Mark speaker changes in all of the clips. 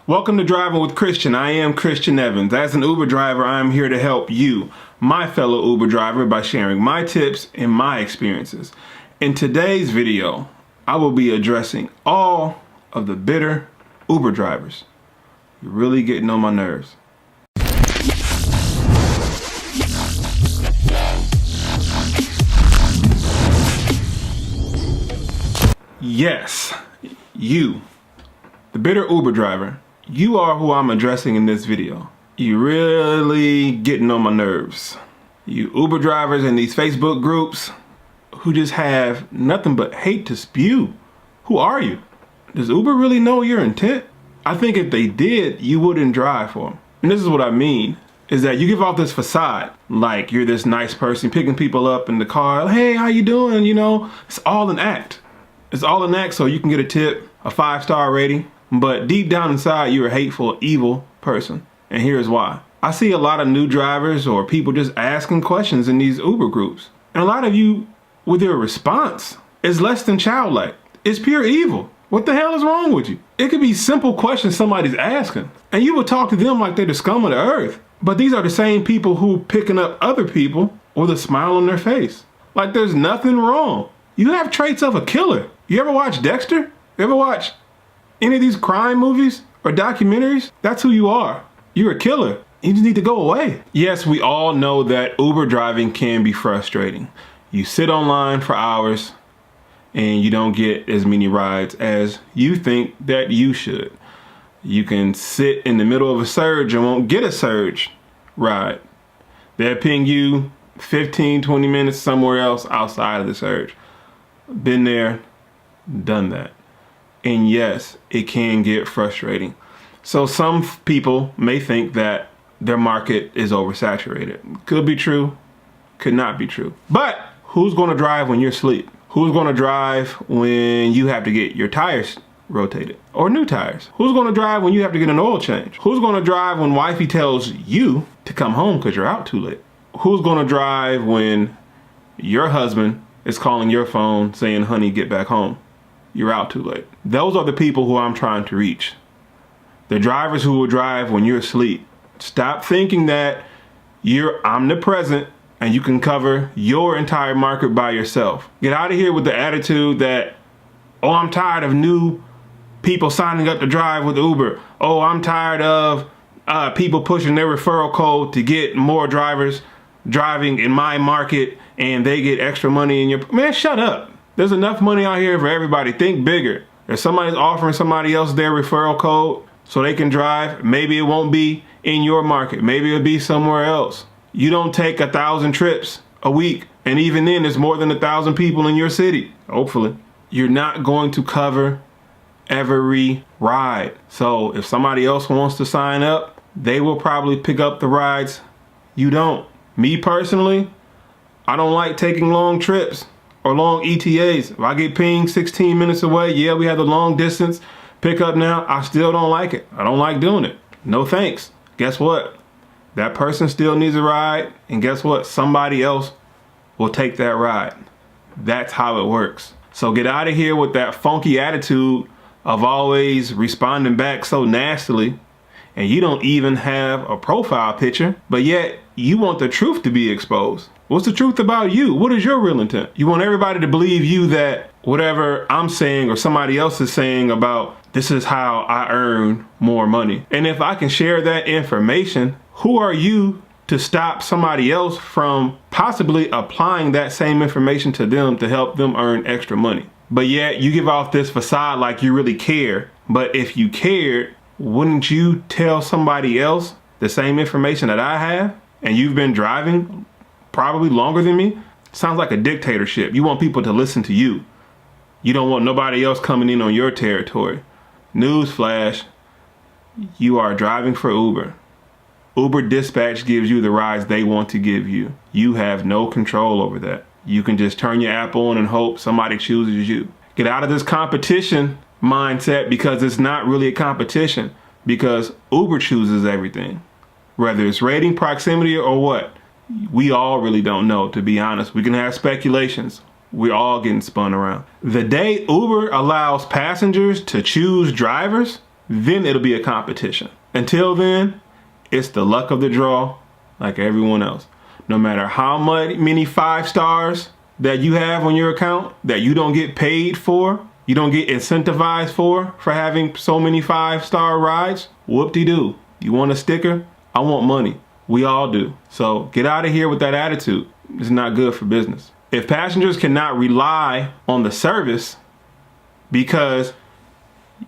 Speaker 1: Welcome to Driving with Christian. I am Christian Evans. As an Uber driver, I am here to help you, my fellow Uber driver, by sharing my tips and my experiences. In today's video, I will be addressing all of the bitter Uber drivers. You're really getting on my nerves. Yes, you, the bitter Uber driver. You are who I'm addressing in this video. You really getting on my nerves. You Uber drivers in these Facebook groups who just have nothing but hate to spew. Who are you? Does Uber really know your intent? I think if they did, you wouldn't drive for them. And this is what I mean, is that you give off this facade, like you're this nice person picking people up in the car. Hey, how you doing? You know, it's all an act. It's all an act so you can get a tip, a 5-star rating. But deep down inside, you're a hateful, evil person. And here's why. I see a lot of new drivers or people just asking questions in these Uber groups. And a lot of you, with your response, is less than childlike. It's pure evil. What the hell is wrong with you? It could be simple questions somebody's asking, and you would talk to them like they're the scum of the earth. But these are the same people who picking up other people with a smile on their face. Like there's nothing wrong. You have traits of a killer. You ever watch Dexter? You ever watch any of these crime movies or documentaries? That's who you are. You're a killer. You just need to go away. Yes, we all know that Uber driving can be frustrating. You sit online for hours and you don't get as many rides as you think that you should. You can sit in the middle of a surge and won't get a surge ride. They'll ping you 15, 20 minutes somewhere else outside of the surge. Been there, done that. And yes, it can get frustrating. So some people may think that their market is oversaturated. Could be true, could not be true. But who's going to drive when you're asleep? Who's going to drive when you have to get your tires rotated or new tires? Who's going to drive when you have to get an oil change? Who's going to drive when wifey tells you to come home because you're out too late? Who's going to drive when your husband is calling your phone saying, honey, get back home? You're out too late. Those are the people who I'm trying to reach. The drivers who will drive when you're asleep. Stop thinking that you're omnipresent and you can cover your entire market by yourself. Get out of here with the attitude that, oh, I'm tired of new people signing up to drive with Uber. Oh, I'm tired of people pushing their referral code to get more drivers driving in my market and they get extra money in your... Man, shut up. There's enough money out here for everybody. Think bigger. If somebody's offering somebody else their referral code so they can drive, maybe it won't be in your market. Maybe it'll be somewhere else. You don't take 1,000 trips a week. And even then, there's more than 1,000 people in your city. Hopefully. You're not going to cover every ride. So if somebody else wants to sign up, they will probably pick up the rides you don't. Me personally, I don't like taking long trips or long ETAs. If I get pinged 16 minutes away, yeah, we have the long distance pickup now. I still don't like it. I don't like doing it. No thanks. Guess what? That person still needs a ride. And guess what? Somebody else will take that ride. That's how it works. So get out of here with that funky attitude of always responding back so nastily. And you don't even have a profile picture, but yet you want the truth to be exposed. What's the truth about you? What is your real intent? You want everybody to believe you that whatever I'm saying or somebody else is saying about this is how I earn more money. And if I can share that information, who are you to stop somebody else from possibly applying that same information to them to help them earn extra money? But yet you give off this facade like you really care. But if you cared, wouldn't you tell somebody else the same information that I have? And you've been driving probably longer than me? Sounds like a dictatorship. You want people to listen to you. You don't want nobody else coming in on your territory. Newsflash, you are driving for Uber. Uber Dispatch gives you the rides they want to give you. You have no control over that. You can just turn your app on and hope somebody chooses you. Get out of this competition mindset, because it's not really a competition, because Uber chooses everything. Whether it's rating, proximity, or what, we all really don't know, to be honest. We can have speculations. We're all getting spun around. The day Uber allows passengers to choose drivers, then it'll be a competition. Until then, it's the luck of the draw like everyone else. No matter how many 5 stars that you have on your account that you don't get paid for, you don't get incentivized for having so many 5-star rides, whoop-de-doo. You want a sticker? I want money. We all do. So get out of here with that attitude. It's not good for business. If passengers cannot rely on the service because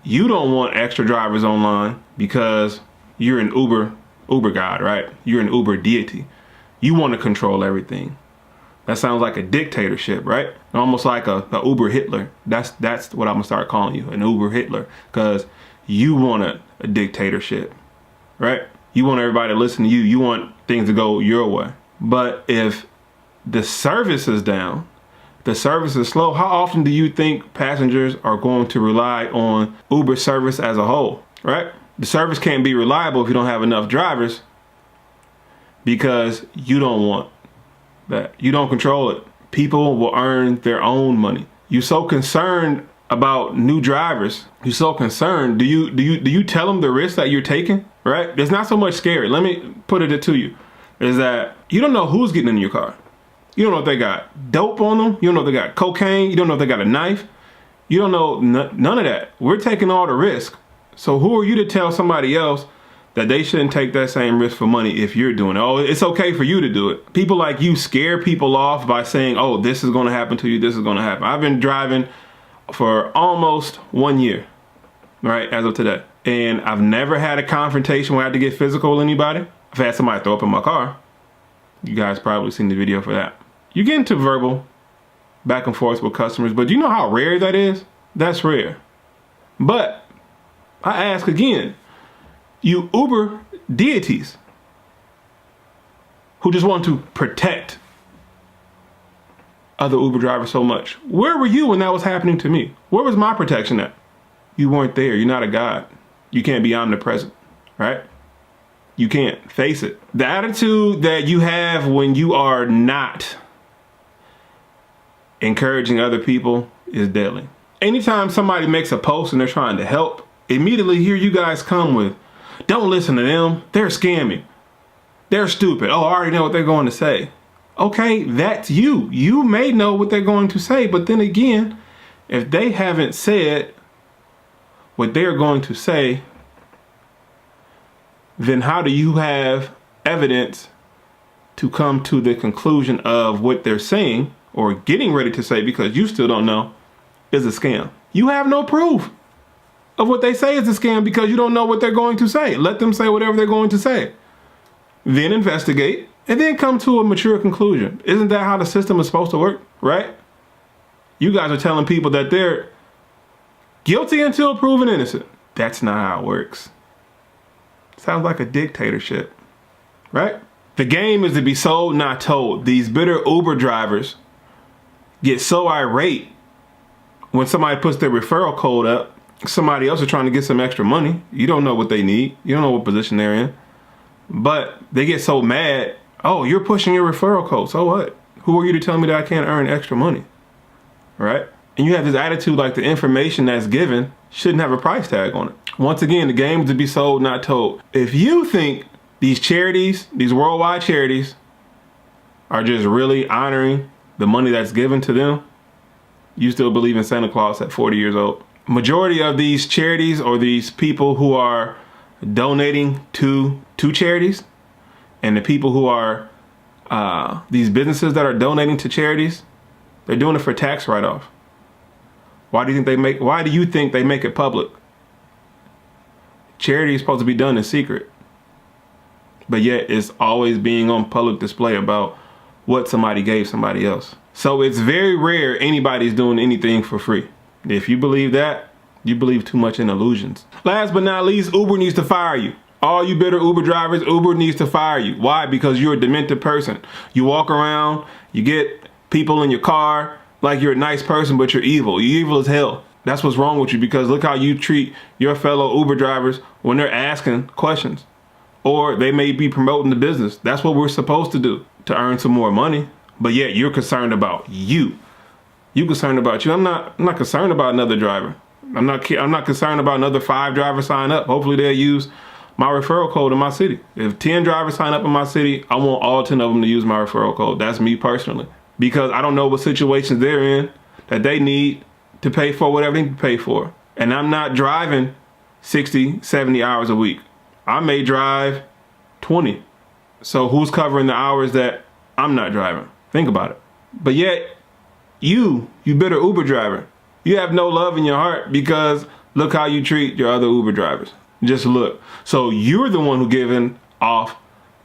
Speaker 1: you don't want extra drivers online because you're an Uber god, right? You're an Uber deity. You want to control everything. That sounds like a dictatorship, right? Almost like a Uber Hitler. That's what I'm gonna start calling you, an Uber Hitler, because you want a dictatorship, right? You want everybody to listen to you. You want things to go your way. But if the service is down, the service is slow, how often do you think passengers are going to rely on Uber service as a whole, right? The service can't be reliable if you don't have enough drivers because you don't want that. You don't control it. People will earn their own money. You're so concerned about new drivers. You're so concerned. Do you tell them the risk that you're taking, right? It's not so much scary. Let me put it to you. Is that you don't know who's getting in your car. You don't know if they got dope on them. You don't know if they got cocaine. You don't know if they got a knife. You don't know none of that. We're taking all the risk. So who are you to tell somebody else that they shouldn't take that same risk for money if you're doing it? Oh, it's okay for you to do it. People like you scare people off by saying, oh, this is going to happen to you. This is going to happen. I've been driving for almost 1 year, right, as of today. And I've never had a confrontation where I had to get physical with anybody. I've had somebody throw up in my car. You guys probably seen the video for that. You get into verbal back and forth with customers, but do you know how rare that is? That's rare. But I ask again, you Uber deities who just want to protect other Uber drivers so much, where were you when that was happening to me? Where was my protection at? You weren't there. You're not a god. You can't be omnipresent, right? You can't face it. The attitude that you have when you are not encouraging other people is deadly. Anytime somebody makes a post and they're trying to help, immediately here you guys come with, don't listen to them. They're scamming. They're stupid. Oh, I already know what they're going to say. Okay, that's you. You may know what they're going to say, but then again, if they haven't said what they're going to say, then how do you have evidence to come to the conclusion of what they're saying or getting ready to say, because you still don't know, is a scam? You have no proof of what they say is a scam because you don't know what they're going to say. Let them say whatever they're going to say. Then investigate and then come to a mature conclusion. Isn't that how the system is supposed to work, right? You guys are telling people that they're guilty until proven innocent. That's not how it works. Sounds like a dictatorship, right? The game is to be sold, not told. These bitter Uber drivers get so irate when somebody puts their referral code up. Somebody else is trying to get some extra money. You don't know what they need. You don't know what position they're in. But they get so mad. Oh, you're pushing your referral code. So what? Who are you to tell me that I can't earn extra money? Right? And you have this attitude like the information that's given shouldn't have a price tag on it. Once again, the game is to be sold, not told. If you think these charities, these worldwide charities, are just really honoring the money that's given to them, you still believe in Santa Claus at 40 years old. Majority of these charities or these people who are donating to charities, and the people who are these businesses that are donating to charities, they're doing it for tax write-off. Why do you think they make it public? Charity is supposed to be done in secret, but yet it's always being on public display about what somebody gave somebody else. So it's very rare anybody's doing anything for free. If you believe that, you believe too much in illusions. Last but not least, Uber needs to fire you. All you bitter Uber drivers, Uber needs to fire you. Why? Because you're a demented person. You walk around, you get people in your car like you're a nice person, but you're evil. You're evil as hell. That's what's wrong with you, because look how you treat your fellow Uber drivers when they're asking questions. Or they may be promoting the business. That's what we're supposed to do, to earn some more money. But yet you're concerned about you. You're concerned about you. I'm not concerned about another driver. I'm not concerned about another 5 drivers sign up. Hopefully they'll use my referral code in my city. If 10 drivers sign up in my city, I want all 10 of them to use my referral code. That's me personally. Because I don't know what situations they're in that they need to pay for whatever they need to pay for. And I'm not driving 60, 70 hours a week. I may drive 20. So who's covering the hours that I'm not driving? Think about it. But yet, you bitter Uber driver, you have no love in your heart because look how you treat your other Uber drivers. Just look. So you're the one who giving off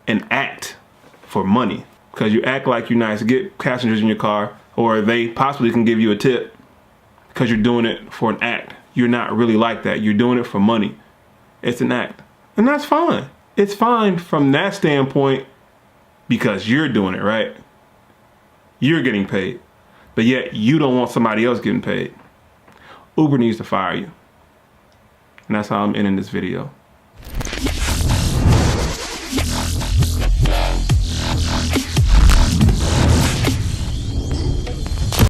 Speaker 1: an act for money because you act like you're nice to get passengers in your car, or they possibly can give you a tip because you're doing it for an act. You're not really like that. You're doing it for money. It's an act. And that's fine. It's fine from that standpoint because you're doing it, right? You're getting paid. But yet you don't want somebody else getting paid. Uber needs to fire you. And that's how I'm ending this video.